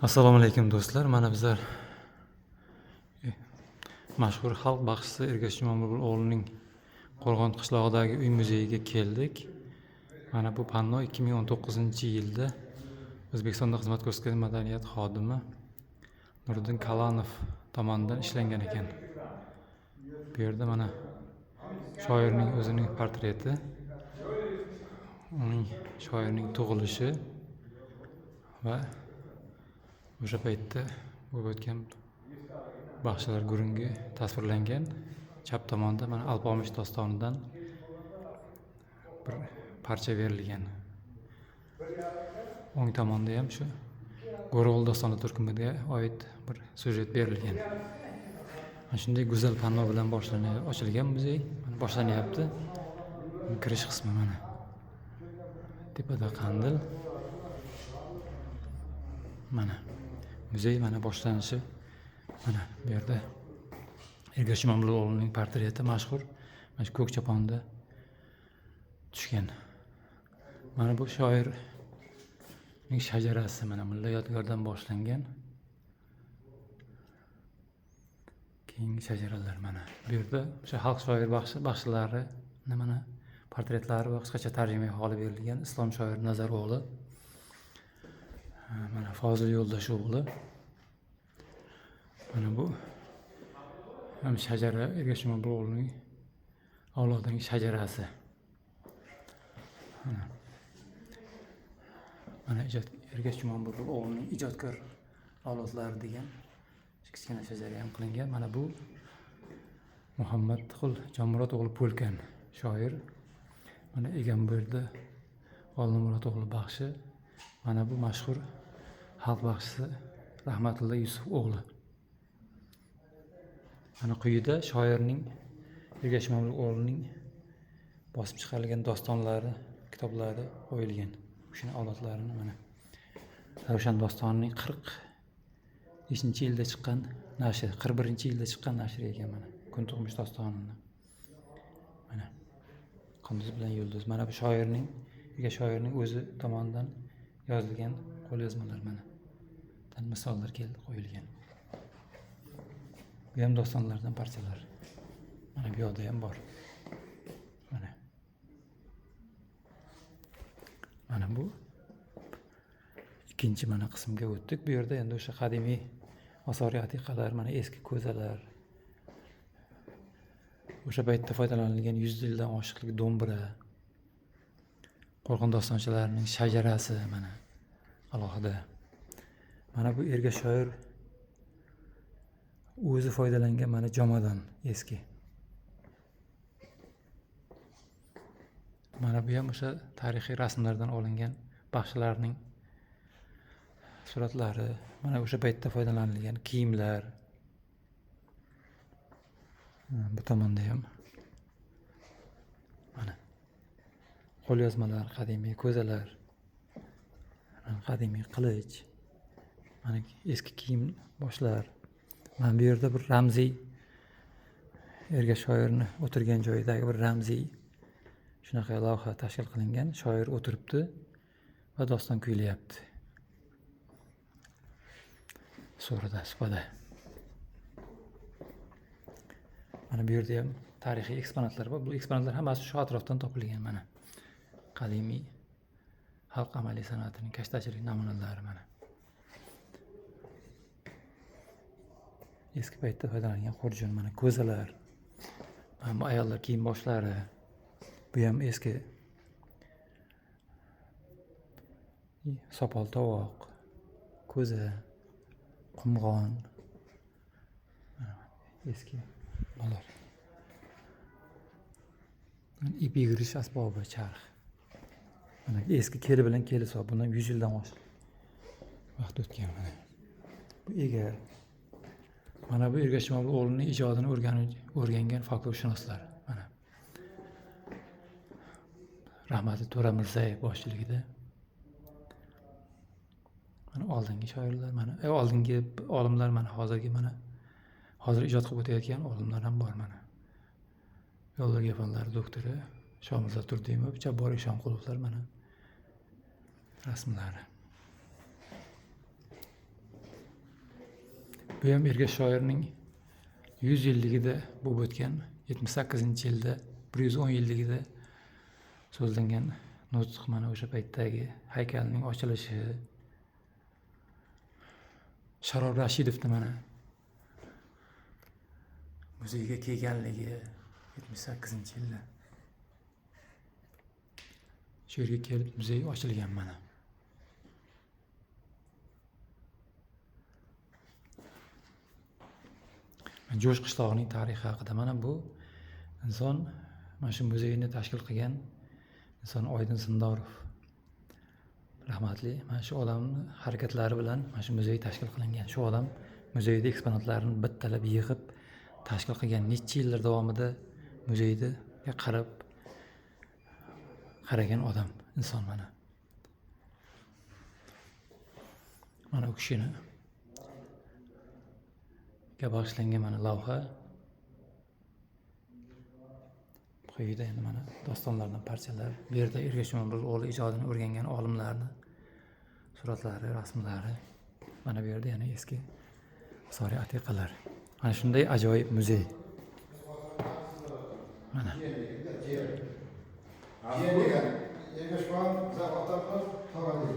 Assalomu alaykum do'stlar. Mana bizlar mashhur xalq baxshisi Ergash Jumabuloğlu'ning Qo'rg'on qishlog'idagi uy muzeyiga keldik. Mana bu panno 2019-yilda O'zbekistonda xizmat ko'rsatgan madaniyat xodimi Nuriddin Kalonov tomonidan ishlangan ekan. Bu yerda mana shoirning o'zining portreti, uning shoirning tug'ilishi va o'sha paytda bo'lib o'tgan baxshilar gurungi tasvirlangan. Chap tomonda mana Alpomish dostonidan bir parcha berilgan. O'ng tomonda ham shu Go'ro'g'il dostoni turkumiga oid bir syujet berilgan. Mana shunday go'zal panno bilan ochilgan muzey. Mana boshlanyapti. Kirish qismi mana. Tepada qandil. Mana muzey mana boshlanishi. Mana bu yerda Ergash Jumabuloğlu'ning portreti mashhur. Mana shu ko'k choponda tushgan. Mana bu shoirning shajarasi mana mulla yodgordan boshlangan. Keyingi shajaralar mana. Bu yerda o'sha xalq shoir baxshilari mana portretlari va qisqacha tarjimaga olib berilgan. Islom shoir Nazar o'g'li. Mana Fozil Yo'ldosh o'g'li. Mana bu ham shajara Ergash Jumabuloğlu'ning avlodining shajarasi. Mana Ergash Jumabuloğlu'ning ijodkor avlodlari degan kichkina shajara ham qilingan. Mana bu Muhammadqul Jonmurod o'g'li Po'lkan shoir. Mana Egamberdi Olmurod o'g'li baxshi. Mana bu mashhur xalq baxshisi Rahmatilla Yusuf o'g'li. Mana quyida shoirning Ergash Jumabuloğlu'ning bosib chiqarilgan dostonlari, kitoblari qo'yilgan. O'sha avlodlarini mana Ravshan dostonining 45-yilda chiqqan nashr, 41-yilda chiqqan nashr ekan mana. Kun tug'mish dostonini. Mana Qunduz bilan yulduz. Mana bu Ergash shoirning o'zi tomonidan yozilgan qo'lyozmalar mana. Dan misollar keldi qo'yilgan. Bu ham dostonlardan parchalar. Mana bu yoqda ham bor. Mana bu ikkinchi mana qismga o'tdik. Bu yerda endi o'sha qadimiy osori atiqalar, mana eski ko'zalar, o'sha paytda foydalanilgan 100 yildan oshiqlik do'mbira, Qo'rg'on dostonchalarining shajarasi mana alohida. Mana bu Ergash shoir o'zi foydalangan mana jomadon eski. Mana bu ham o'sha tarixiy rasmlardan olingan baxshilarning suratlari, mana o'sha paytda foydalanilgan kiyimlar. Bu tomonda ham mana qo'lyozmalar, qadimiy ko'zalar, qadimiy qilich, mana eski kiyim boshlar. Mana bu yerda bir ramziy Ergash shoirni o'tirgan joyidagi bir ramziy shunaqa lavha tashkil qilingan. Shoir o'tiribdi va doston kuylayapti. Supada. Mana bu yerda ham tarixiy eksponatlar bor. Bu eksponatlar hammasi shu atrofdan topilgan mana. Qadimiy xalq amaliy san'atining kashtachilik namunalari mana. Eski paytda foydalangan xurjun, mana ko'zalar. Mana bu ayollar kiyim boshlari. Bu ham eski sopol tovoq, ko'za, qumg'on. Eski molar. Ip yigirish asbobi, charx. Mana eski keli bilan keli hisob. Bundan 100 yildan oshiq vaqt o'tgan mana. Bu egar. Mana bu Ergash Jumabuloğlu'ning ijodini o'rgangan folklorshunoslar mana. Rahmatli To'ra Mirzayev boshchiligida. Mana oldingi shoirlar mana, oldingi olimlar mana hozir ijod qilib o'tayotgan olimlar ham bor mana. Biologiya fanlari doktori Shomirzo Turdimov, Jabbor Eshonqulovlar mana rasmlari. Bu ham Ergash shoirning 100 yilligida bo'lib o'tgan 78-yilda 110 yilligida so'zlangan nutq. Mana o'sha paytdagi haykalning ochilishi. Sharof Rashidovning mana muzeyga kelganligi 78-yilda. Shu yerga kelib muzey ochilgan mana. Jo'sh qishlog'ining tarixi haqida mana bu inson mana shu muzeyni tashkil qilgan inson Oydin Sindorov. Rahmatli. Mana shu odamning harakatlari bilan mana shu muzey tashkil qilingan. Shu odam muzeyda eksponatlarni bittalab yig'ib tashkil qilgan. Necha yillar davomida muzeyga qaragan odam, inson mana. Mana u kishini bag'ishlangan mana lavha. Quyida endi mana dostonlardan parchalar. Bu yerda Ergash Jumanbekov ijodini o'rgangan olimlarning suratlari, rasmlari. Mana bu yerda yana eski asoriy atiqalar. Mana shunday ajoyib muzey. Mana. Ergash Jumanbekov zavodlar tog'ali.